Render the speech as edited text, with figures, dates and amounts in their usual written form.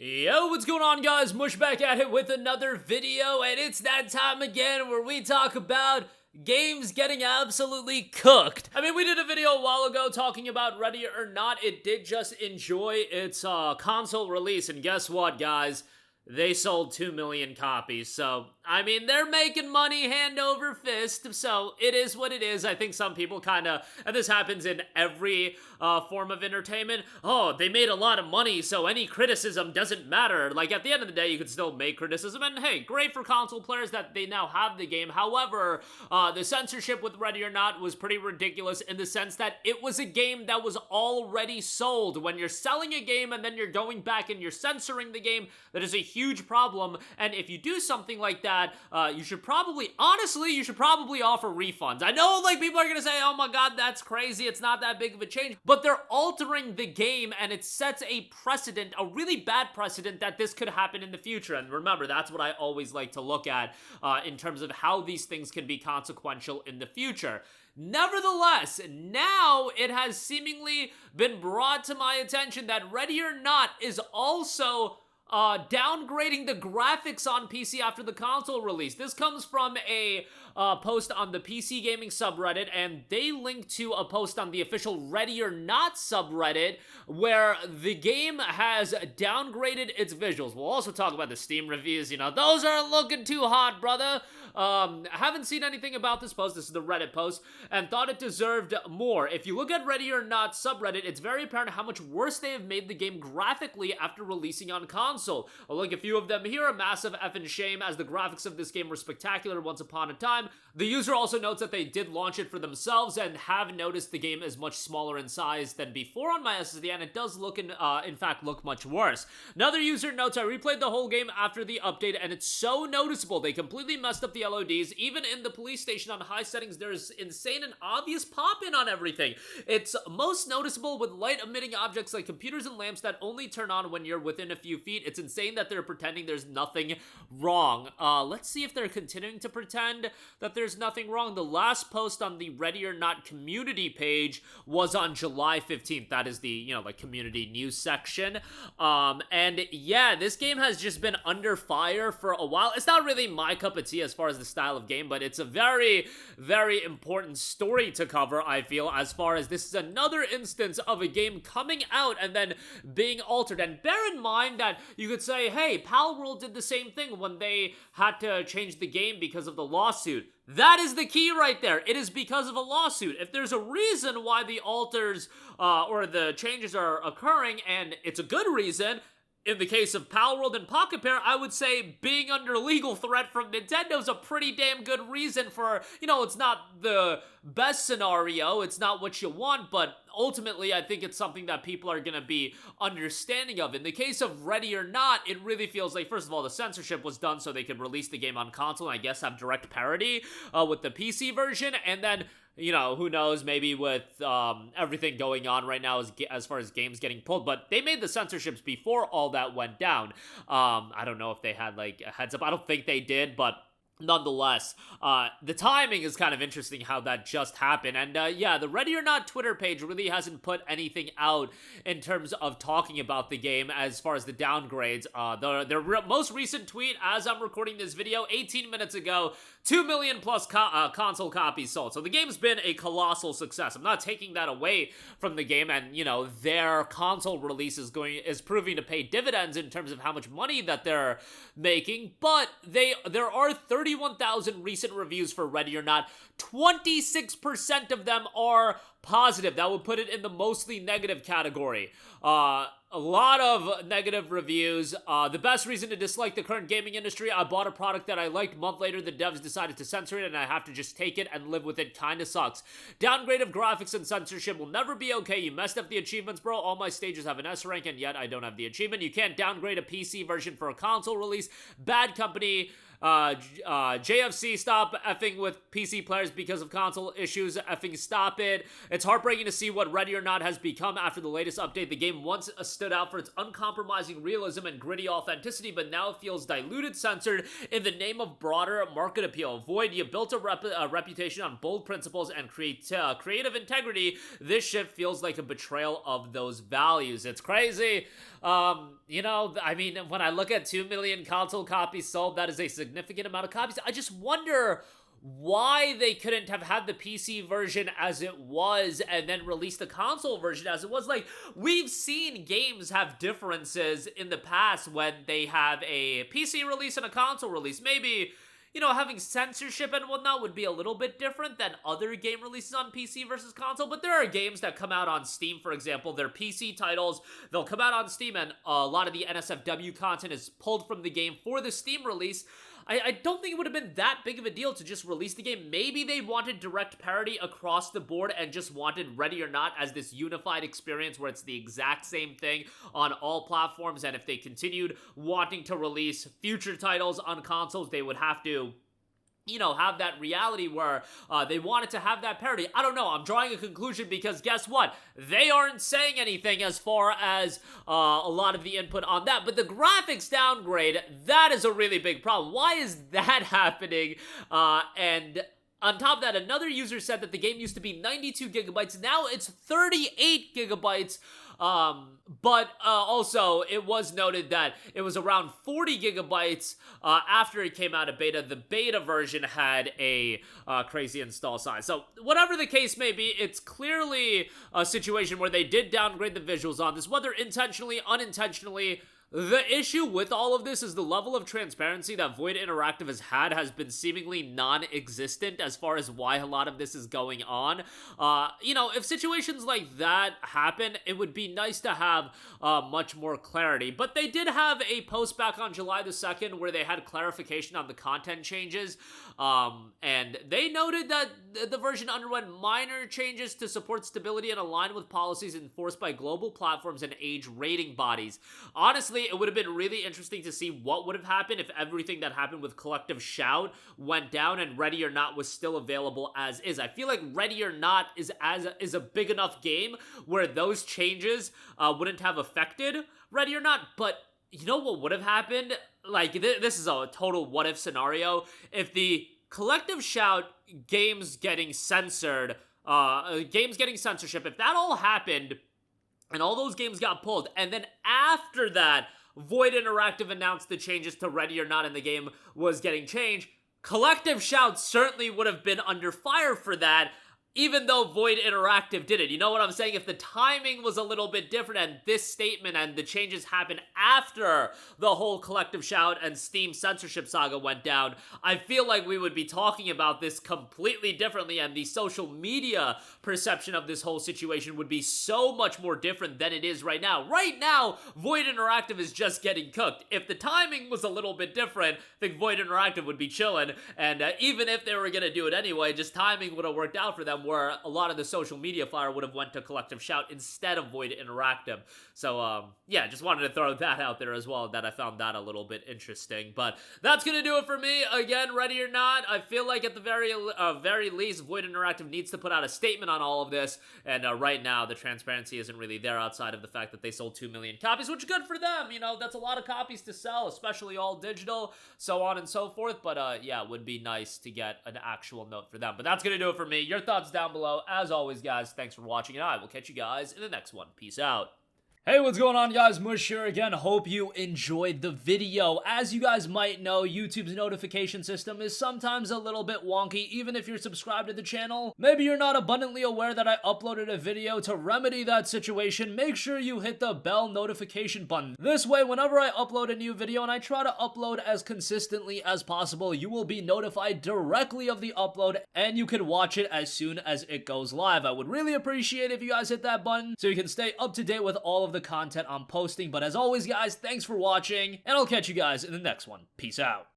Yo, what's going on, guys? Mush back at it with another video, and it's that time again where we talk about games getting absolutely cooked. I mean, we did a video a while ago talking about Ready or Not. It did just enjoy its console release, and guess what, guys? They sold 2 million copies, so, I mean, they're making money hand over fist, so it is what it is. I think some people kind of, and this happens in every form of entertainment, oh, they made a lot of money, so any criticism doesn't matter. Like, at the end of the day, you could still make criticism, and hey, great for console players that they now have the game. However, the censorship with Ready or Not was pretty ridiculous in the sense that it was a game that was already sold. When you're selling a game and then you're going back and you're censoring the game, that is a huge problem, and if you do something like that, you should probably offer refunds. I know, like, people are gonna say, oh my god, that's crazy, it's not that big of a change, but they're altering the game, and it sets a precedent, a really bad precedent, that this could happen in the future. And remember, that's what I always like to look at in terms of how these things can be consequential in the future. Nevertheless, now it has seemingly been brought to my attention that Ready or Not is also downgrading the graphics on PC after the console release. This comes from a post on the PC gaming subreddit, and they link to a post on the official Ready or Not subreddit where the game has downgraded its visuals. We'll also talk about the Steam reviews. You know, those aren't looking too hot, brother. Haven't seen anything about this post. This is the Reddit post, and thought it deserved more. If you look at Ready or Not subreddit, it's very apparent how much worse they have made the game graphically after releasing on console. I'll link a few of them here. A massive effing shame, as the graphics of this game were spectacular once upon a time. The user also notes that they did launch it for themselves and have noticed the game is much smaller in size than before on my SSD, and it does look in fact look much worse. Another user notes, I replayed the whole game after the update, and it's so noticeable. They completely messed up the LODs. Even in the police station on high settings, there's insane and obvious pop-in on everything. It's most noticeable with light-emitting objects like computers and lamps that only turn on when you're within a few feet. It's insane that they're pretending there's nothing wrong. Let's see if they're continuing to pretend that there's nothing wrong. The last post on the Ready or Not community page was on July 15th. That is the, you know, like, community news section. And yeah, this game has just been under fire for a while. It's not really my cup of tea as far as the style of game, but it's a very, very important story to cover, I feel, as far as this is another instance of a game coming out and then being altered. And bear in mind that you could say, hey, Palworld did the same thing when they had to change the game because of the lawsuit. That is the key right there. It is because of a lawsuit. If there's a reason why the alters or the changes are occurring, and it's a good reason, in the case of Palworld and Pocket Pair, I would say being under legal threat from Nintendo is a pretty damn good reason for, you know, it's not the best scenario, it's not what you want, but ultimately I think it's something that people are going to be understanding of. In the case of Ready or Not, it really feels like, first of all, the censorship was done so they could release the game on console and I guess have direct parity with the PC version, and then, you know, who knows, maybe with everything going on right now as far as games getting pulled, but they made the censorships before all that went down. I don't know if they had, like, a heads up. I don't think they did, but nonetheless, the timing is kind of interesting how that just happened. And yeah, the Ready or Not Twitter page really hasn't put anything out in terms of talking about the game as far as the downgrades. Their most recent tweet, as I'm recording this video, 18 minutes ago, 2 million plus console copies sold. So the game's been a colossal success. I'm not taking that away from the game, and, you know, their console release is proving to pay dividends in terms of how much money that they're making, but there are 31,000 recent reviews for Ready or Not. 26% of them are positive. That would put it in the mostly negative category. A lot of negative reviews. The best reason to dislike the current gaming industry: I bought a product that I liked. Month later, the devs decided to censor it, and I have to just take it and live with it. Kinda sucks. Downgrade of graphics and censorship will never be okay. You messed up the achievements, bro. All my stages have an S rank, and yet I don't have the achievement. You can't downgrade a PC version for a console release. Bad company. JFC, stop effing with PC players because of console issues. Effing stop it. It's heartbreaking to see what Ready or Not has become after the latest update. The game once stood out for its uncompromising realism and gritty authenticity, but now feels diluted, censored in the name of broader market appeal. Void, you built a reputation on bold principles and creative integrity. This shit feels like a betrayal of those values. It's crazy. You know, I mean, when I look at 2 million console copies sold, that is a significant amount of copies. I just wonder why they couldn't have had the PC version as it was and then release the console version as it was. Like, we've seen games have differences in the past when they have a PC release and a console release. Maybe, you know, having censorship and whatnot would be a little bit different than other game releases on PC versus console, but there are games that come out on Steam, for example. They're PC titles. They'll come out on Steam, and a lot of the NSFW content is pulled from the game for the Steam release. I don't think it would have been that big of a deal to just release the game. Maybe they wanted direct parity across the board and just wanted Ready or Not as this unified experience where it's the exact same thing on all platforms, and if they continued wanting to release future titles on consoles, they would have to, you know, have that reality where they wanted to have that parity. I don't know. I'm drawing a conclusion because guess what? They aren't saying anything as far as a lot of the input on that. But the graphics downgrade, that is a really big problem. Why is that happening? And on top of that, another user said that the game used to be 92 gigabytes. Now it's 38 gigabytes. But also, it was noted that it was around 40 gigabytes after it came out of beta. The beta version had a crazy install size. So, whatever the case may be, it's clearly a situation where they did downgrade the visuals on this, whether intentionally, unintentionally. The issue with all of this is the level of transparency that Void Interactive has been seemingly non-existent as far as why a lot of this is going on. You know, if situations like that happen, it would be nice to have much more clarity. But they did have a post back on July the 2nd where they had clarification on the content changes. And they noted that the version underwent minor changes to support stability and align with policies enforced by global platforms and age rating bodies. Honestly, it would have been really interesting to see what would have happened if everything that happened with Collective Shout went down and Ready or Not was still available as is. I feel like Ready or Not is a big enough game where those changes wouldn't have affected Ready or Not, but you know what would have happened? Like, this is a total what-if scenario. If the Collective Shout games getting censored, censorship, if that all happened and all those games got pulled, and then after that, Void Interactive announced the changes to Ready or Not and the game was getting changed, Collective Shout certainly would have been under fire for that, even though Void Interactive did it. You know what I'm saying? If the timing was a little bit different and this statement and the changes happened after the whole Collective Shout and Steam censorship saga went down, I feel like we would be talking about this completely differently, and the social media perception of this whole situation would be so much more different than it is right now. Right now, Void Interactive is just getting cooked. If the timing was a little bit different, I think Void Interactive would be chilling, and even if they were going to do it anyway, just timing would have worked out for them, where a lot of the social media fire would have went to Collective Shout instead of Void Interactive. So, yeah, just wanted to throw that out there as well, that I found that a little bit interesting. But that's going to do it for me. Again, Ready or Not, I feel like at the very least, Void Interactive needs to put out a statement on all of this, and right now, the transparency isn't really there outside of the fact that they sold 2 million copies, which is good for them. You know, that's a lot of copies to sell, especially all digital, so on and so forth. But, yeah, it would be nice to get an actual note for them. But that's going to do it for me. Your thoughts down below. As always, guys, thanks for watching, and I will catch you guys in the next one. Peace out. Hey, what's going on, guys? Mush here again. Hope you enjoyed the video. As you guys might know, YouTube's notification system is sometimes a little bit wonky, even if you're subscribed to the channel. Maybe you're not abundantly aware that I uploaded a video. To remedy that situation, make sure you hit the bell notification button. This way, whenever I upload a new video, and I try to upload as consistently as possible, you will be notified directly of the upload, and you can watch it as soon as it goes live. I would really appreciate if you guys hit that button so you can stay up to date with all of the content I'm posting. But as always, guys, thanks for watching, and I'll catch you guys in the next one. Peace out.